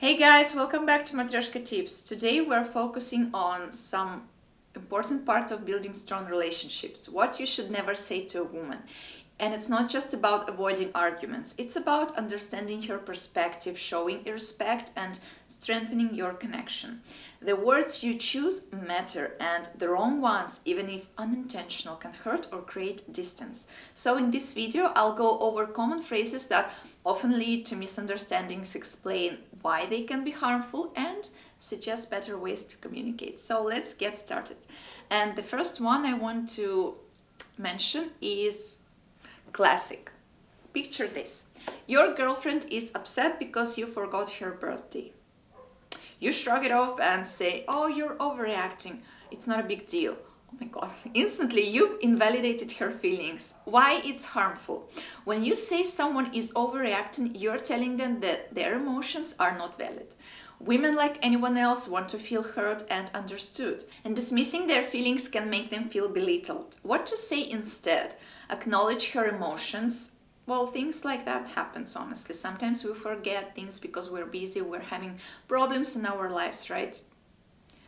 Hey guys, welcome back to Matryoshka Tips. Today we're focusing on some important part of building strong relationships, what you should never say to a woman. And it's not just about avoiding arguments, it's about understanding her perspective, showing respect, and strengthening your connection. The words you choose matter, and the wrong ones, even if unintentional, can hurt or create distance. So in this video, I'll go over common phrases that often lead to misunderstandings, explain why they can be harmful, and suggest better ways to communicate. So let's get started. And the first one I want to mention is classic. Picture this. Your girlfriend is upset because you forgot her birthday. You shrug it off and say, "Oh, you're overreacting. It's not a big deal." Oh my god. Instantly, you've invalidated her feelings. Why it's harmful? When you say someone is overreacting, you're telling them that their emotions are not valid. Women, like anyone else, want to feel heard and understood, and dismissing their feelings can make them feel belittled. What to say instead? Acknowledge her emotions. Well, things like that happens, honestly. Sometimes we forget things because we're busy, we're having problems in our lives, right?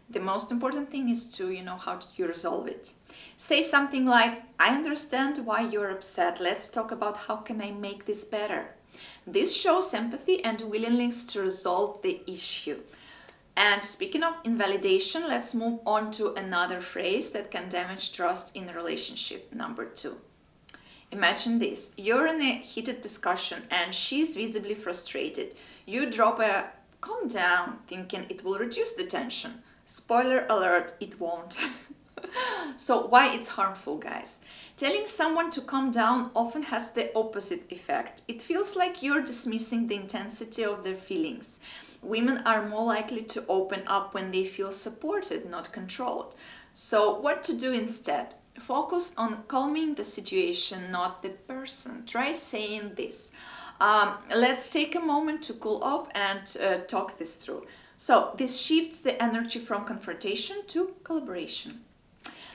The most important thing is to, how you resolve it. Say something like, "I understand why you're upset. Let's talk about how can I make this better." This shows empathy and willingness to resolve the issue. And speaking of invalidation, let's move on to another phrase that can damage trust in a relationship. Number 2. Imagine this. You're in a heated discussion and she's visibly frustrated. You drop a "calm down," thinking it will reduce the tension. Spoiler alert, it won't. So why it's harmful, guys? Telling someone to calm down often has the opposite effect. It feels like you're dismissing the intensity of their feelings. Women are more likely to open up when they feel supported, not controlled. So what to do instead? Focus on calming the situation, not the person. Try saying this. Let's take a moment to cool off and talk this through. So this shifts the energy from confrontation to collaboration.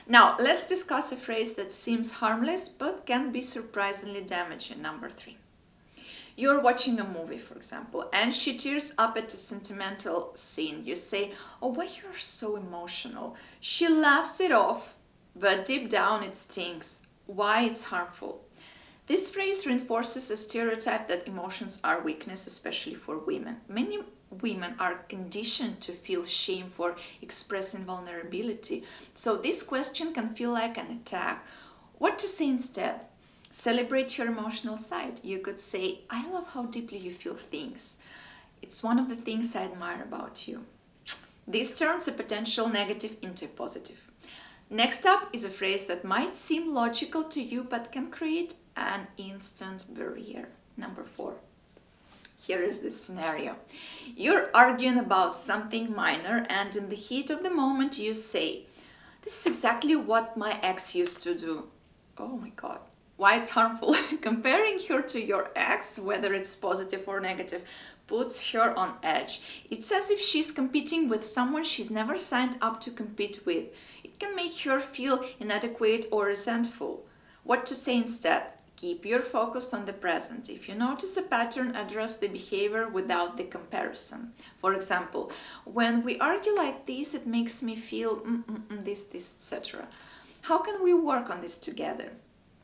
Now, let's discuss a phrase that seems harmless but can be surprisingly damaging. Number 3. You're watching a movie, for example, and she tears up at a sentimental scene. You say, "Oh, why you're so emotional?" She laughs it off, but deep down it stings. Why it's harmful? This phrase reinforces a stereotype that emotions are weakness, especially for women. Many women are conditioned to feel shame for expressing vulnerability. So this question can feel like an attack. What to say instead? Celebrate your emotional side. You could say, "I love how deeply you feel things. It's one of the things I admire about you." This turns a potential negative into a positive. Next up is a phrase that might seem logical to you but can create an instant barrier. Number 4. Here is the scenario. You're arguing about something minor and in the heat of the moment you say, "This is exactly what my ex used to do." Oh my god. Why it's harmful? Comparing her to your ex, whether it's positive or negative, puts her on edge. It's as if she's competing with someone she's never signed up to compete with. It can make her feel inadequate or resentful. What to say instead? Keep your focus on the present. If you notice a pattern, address the behavior without the comparison. For example, "When we argue like this, it makes me feel this, etc. How can we work on this together?"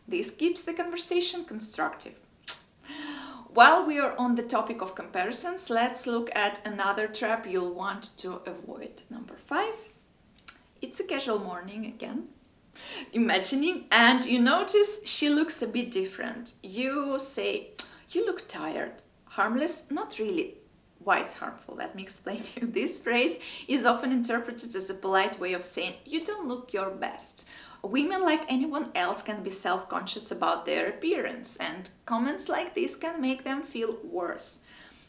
This keeps the conversation constructive. While we are on the topic of comparisons, let's look at another trap you'll want to avoid. Number 5. It's a casual morning again. Imagining, and you notice she looks a bit different. You say, "You look tired." Harmless? Not really. Why it's harmful? Let me explain to you. This phrase is often interpreted as a polite way of saying, "You don't look your best." Women, like anyone else, can be self-conscious about their appearance, and comments like this can make them feel worse.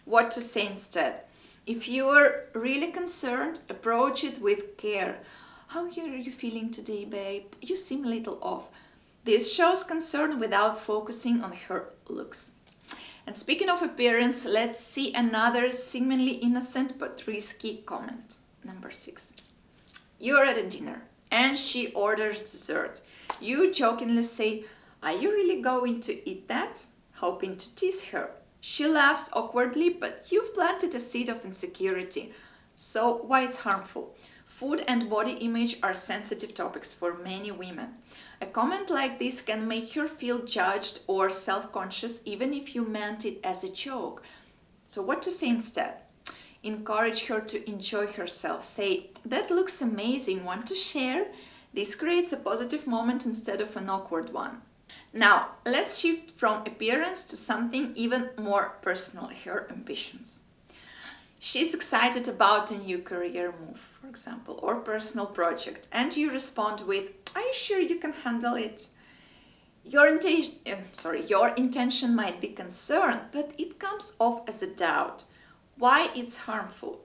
What to say instead? If you're really concerned, approach it with care. "How are you feeling today, babe? You seem a little off." This shows concern without focusing on her looks. And speaking of appearance, let's see another seemingly innocent but risky comment. Number 6. You're at a dinner and she orders dessert. You jokingly say, "Are you really going to eat that?" hoping to tease her. She laughs awkwardly, but you've planted a seed of insecurity. So why it's harmful? Food and body image are sensitive topics for many women. A comment like this can make her feel judged or self-conscious even if you meant it as a joke. So what to say instead? Encourage her to enjoy herself. Say, that looks amazing, want to share? This creates a positive moment instead of an awkward one. Now, let's shift from appearance to something even more personal, her ambitions. She's excited about a new career move, for example, or personal project, and you respond with, "Are you sure you can handle it?" Your intention might be concern, but it comes off as a doubt. Why it's harmful?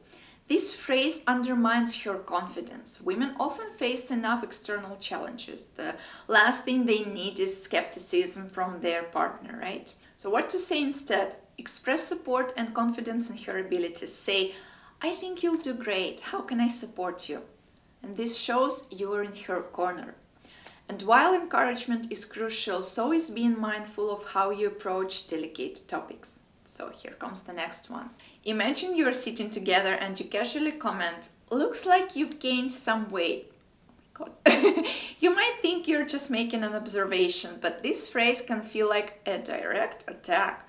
This phrase undermines her confidence. Women often face enough external challenges. The last thing they need is skepticism from their partner, right? So what to say instead? Express support and confidence in her abilities. Say, "I think you'll do great. How can I support you?" And this shows you're in her corner. And while encouragement is crucial, so is being mindful of how you approach delicate topics. So here comes the next one. Imagine you're sitting together and you casually comment, "Looks like you've gained some weight." Oh my God. You might think you're just making an observation, but this phrase can feel like a direct attack.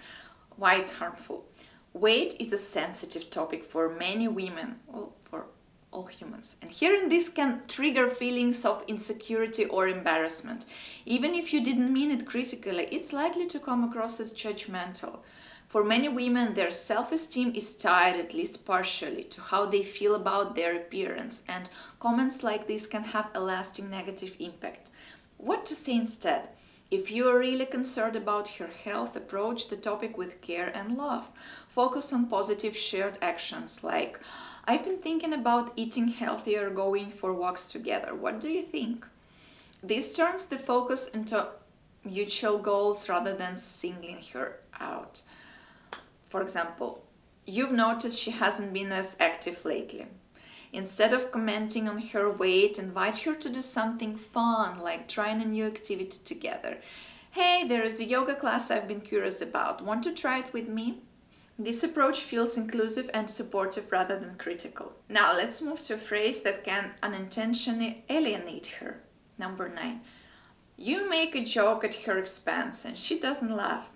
Why it's harmful? Weight is a sensitive topic for many women, well, for all humans. And hearing this can trigger feelings of insecurity or embarrassment. Even if you didn't mean it critically, it's likely to come across as judgmental. For many women, their self-esteem is tied, at least partially, to how they feel about their appearance, and comments like this can have a lasting negative impact. What to say instead? If you are really concerned about her health, approach the topic with care and love. Focus on positive shared actions like, "I've been thinking about eating healthier, going for walks together. What do you think?" This turns the focus into mutual goals rather than singling her out. For example, you've noticed she hasn't been as active lately. Instead of commenting on her weight, invite her to do something fun, like trying a new activity together. "Hey, there is a yoga class I've been curious about. Want to try it with me?" This approach feels inclusive and supportive rather than critical. Now let's move to a phrase that can unintentionally alienate her. Number 9. You make a joke at her expense and she doesn't laugh.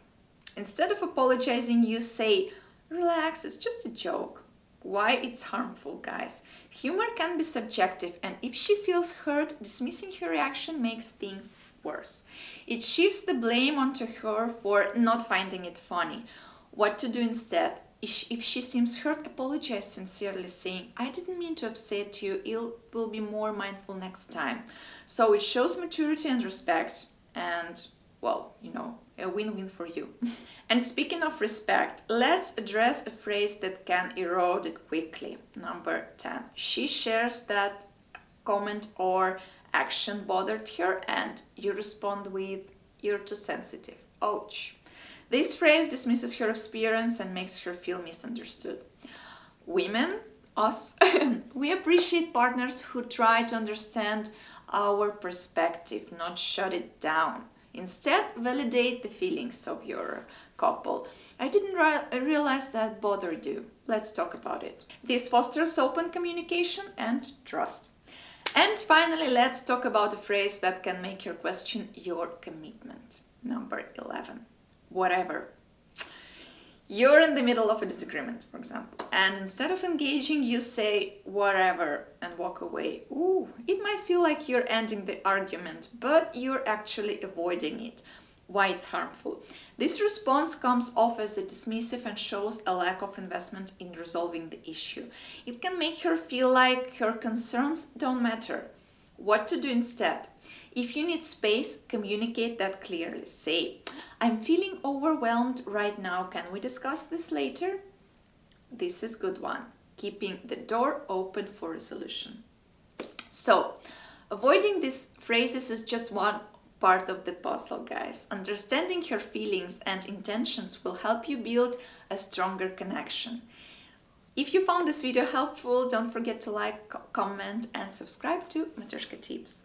Instead of apologizing, you say, "Relax, it's just a joke." Why it's harmful, guys? Humor can be subjective, and if she feels hurt, dismissing her reaction makes things worse. It shifts the blame onto her for not finding it funny. What to do instead? If she seems hurt, apologize sincerely, saying, "I didn't mean to upset you, I will be more mindful next time." So it shows maturity and respect, and, well, a win-win for you. And speaking of respect, let's address a phrase that can erode it quickly. Number 10. She shares that comment or action bothered her, and you respond with, "You're too sensitive." Ouch. This phrase dismisses her experience and makes her feel misunderstood. Women, us, we appreciate partners who try to understand our perspective, not shut it down. Instead, validate the feelings of your couple. "I didn't realize that bothered you. Let's talk about it." This fosters open communication and trust. And finally, let's talk about a phrase that can make you question your commitment. Number 11. Whatever. You're in the middle of a disagreement, for example, and instead of engaging, you say "whatever" and walk away. Ooh, it might feel like you're ending the argument, but you're actually avoiding it. Why it's harmful? This response comes off as a dismissive and shows a lack of investment in resolving the issue. It can make her feel like her concerns don't matter. What to do instead? If you need space, communicate that clearly. Say, "I'm feeling overwhelmed right now. Can we discuss this later?" This is a good one. Keeping the door open for resolution. So, avoiding these phrases is just one part of the puzzle, guys. Understanding her feelings and intentions will help you build a stronger connection. If you found this video helpful, don't forget to like, comment and subscribe to Matryoshka Tips.